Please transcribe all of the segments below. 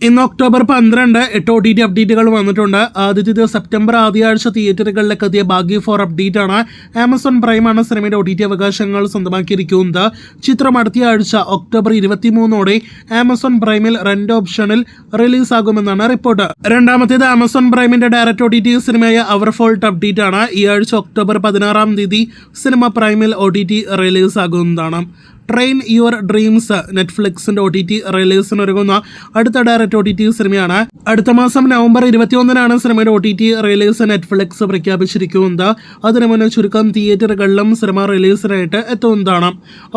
ഇന്ന് October 12 8 OTT അപ്ഡേറ്റുകൾ വന്നിട്ടുണ്ട്. ആദ്യത്തേത് സെപ്റ്റംബർ ആദ്യ ആഴ്ച തിയേറ്ററുകളിലേക്ക് എത്തിയ ഭാഗ്യ 4 അപ്ഡേറ്റ് ആണ്. ആമസോൺ പ്രൈമാണ് സിനിമയുടെ OTT അവകാശങ്ങൾ സ്വന്തമാക്കിയിരിക്കുന്നത്. ചിത്രം അടുത്ത ആഴ്ച ഒക്ടോബർ 23 ആമസോൺ പ്രൈമിൽ റെന്റ് ഓപ്ഷനിൽ റിലീസാകുമെന്നാണ് റിപ്പോർട്ട്. രണ്ടാമത്തേത് ആമസോൺ പ്രൈമിന്റെ ഡയറക്റ്റ് OTT സിനിമയായ അവർ ഫോൾട്ട് അപ്ഡേറ്റ് ആണ്. ഈ ആഴ്ച ഒക്ടോബർ 16 സിനിമ പ്രൈമിൽ OTT റിലീസാകുന്നതാണ്. ട്രെയിൻ യുവർ ഡ്രീംസ് നെറ്റ്ഫ്ലിക്സിന്റെ OTT റിലീസിനൊരുങ്ങുന്ന അടുത്ത ഡയറക്റ്റ് OTT സിനിമയാണ്. അടുത്ത മാസം നവംബർ 21 സിനിമയുടെ OTT റിലീസ് നെറ്റ്ഫ്ലിക്സ് പ്രഖ്യാപിച്ചിരിക്കുന്നത്. അതിനു മുന്നേ ചുരുക്കം തിയേറ്ററുകളിലും സിനിമ റിലീസിനായിട്ട് എത്തുന്നതാണ്.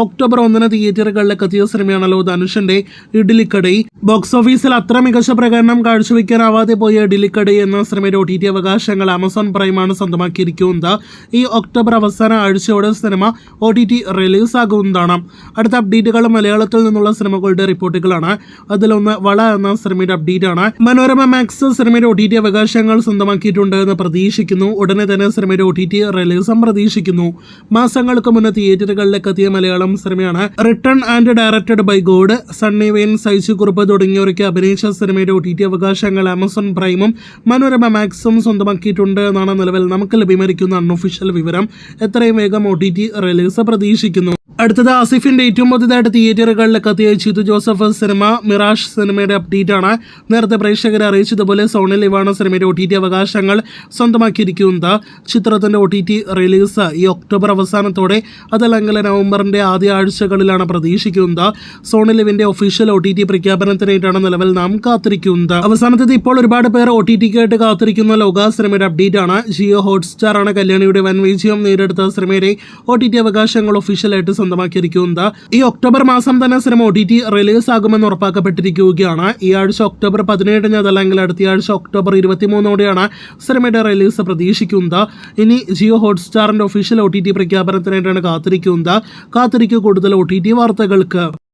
ഒക്ടോബർ 1 തിയേറ്ററുകളിലേക്ക് എത്തിയ സിനിമയാണല്ലോ ധനുഷിന്റെ ഇഡ്ലിക്കടൈ. ബോക്സ് ഓഫീസിൽ അത്ര മികച്ച പ്രകടനം കാഴ്ചവെക്കാനാവാതെ പോയ ഇഡ്ലിക്കടൈ എന്ന സിനിമയുടെ OTT അവകാശങ്ങൾ ആമസോൺ പ്രൈമാണ് സ്വന്തമാക്കിയിരിക്കുന്നത്. ഈ ഒക്ടോബർ അവസാന ആഴ്ചയോടെ സിനിമ OTT റിലീസാകുന്നതാണ്. അടുത്ത അപ്ഡേറ്റുകൾ മലയാളത്തിൽ നിന്നുള്ള സിനിമകളുടെ റിപ്പോർട്ടുകളാണ്. അതിലൊന്ന് വള എന്ന സിനിമയുടെ അപ്ഡേറ്റ് ആണ്. മനോരമ മാക്സ് സിനിമയുടെ OTT അവകാശങ്ങൾ സ്വന്തമാക്കിയിട്ടുണ്ട് എന്ന് പ്രതീക്ഷിക്കുന്നു. ഉടനെ തന്നെ സിനിമയുടെ OTT റിലീസും പ്രതീക്ഷിക്കുന്നു. മാസങ്ങൾക്ക് മുന്നേ തിയേറ്ററുകളിലേക്ക് എത്തിയ മലയാളം സിനിമയാണ് return and directed by god. Sunny Wayne, Saiju Kurup തുടങ്ങിയവരൊക്കെ അഭിനയിച്ച സിനിമയുടെ OTT അവകാശങ്ങൾ ആമസോൺ പ്രൈമും മനോരമ മാക്സും സ്വന്തമാക്കിയിട്ടുണ്ട് എന്നാണ് നിലവിൽ നമുക്ക് ലഭ്യമായിരിക്കുന്ന അൺഒഫീഷ്യൽ വിവരം. എത്രയും വേഗം OTT റിലീസ് പ്രതീക്ഷിക്കുന്നു. അടുത്തത് ആസിഫിന്റെ ഏറ്റവും പുതിയതായിട്ട് തിയേറ്ററുകളിലേക്ക് എത്തിയ ചിതു ജോസഫ് സിനിമ മിറാഷ് സിനിമയുടെ അപ്ഡേറ്റ് ആണ്. നേരത്തെ പ്രേക്ഷകരെ അറിയിച്ചതുപോലെ സോണി ലിവാണ് സിനിമയുടെ OTT അവകാശങ്ങൾ സ്വന്തമാക്കിയിരിക്കുന്നത്. ചിത്രത്തിന്റെ OTT റിലീസ് ഈ ഒക്ടോബർ അവസാനത്തോടെ അതല്ലെങ്കിൽ നവംബറിന്റെ ആദ്യ ആഴ്ചകളിലാണ് പ്രതീക്ഷിക്കുന്നത്. സോണി ലിവിന്റെ ഒഫീഷ്യൽ OTT പ്രഖ്യാപനത്തിനായിട്ടാണ് നിലവിൽ നാം കാത്തിരിക്കുന്നത്. അവസാനത്തേത് ഇപ്പോൾ ഒരുപാട് പേർ OTTക്കായിട്ട് കാത്തിരിക്കുന്ന ലോക സിനിമയുടെ അപ്ഡേറ്റ് ആണ്. ജിയോ ഹോട്ട്സ്റ്റാർ ആണ് കല്യാണിയുടെ വൻ വിജയം നേടിയെടുത്ത സിനിമയുടെ OTT അവകാശങ്ങൾ ഒഫീഷ്യലായിട്ട് സ്വന്തമാക്കിയിരിക്കുന്നത്. ഈ ഒക്ടോബർ മാസം തന്നെ സിനിമ OTT റിലീസ് ആകുമെന്ന് ഉറപ്പാക്കപ്പെട്ടിരിക്കുകയാണ്. ഈ ആഴ്ച ഒക്ടോബർ 17 അതല്ലെങ്കിൽ അടുത്ത ആഴ്ച ഒക്ടോബർ 23 സിനിമയുടെ റിലീസ് പ്രതീക്ഷിക്കുന്നത്. ഇനി ജിയോ ഹോട്ട്സ്റ്റാറിന്റെ ഒഫീഷ്യൽ OTT പ്രഖ്യാപനത്തിനായിട്ടാണ് കാത്തിരിക്കുന്നത്. കാത്തിരിക്കുക കൂടുതൽ OTT വാർത്തകൾക്ക്.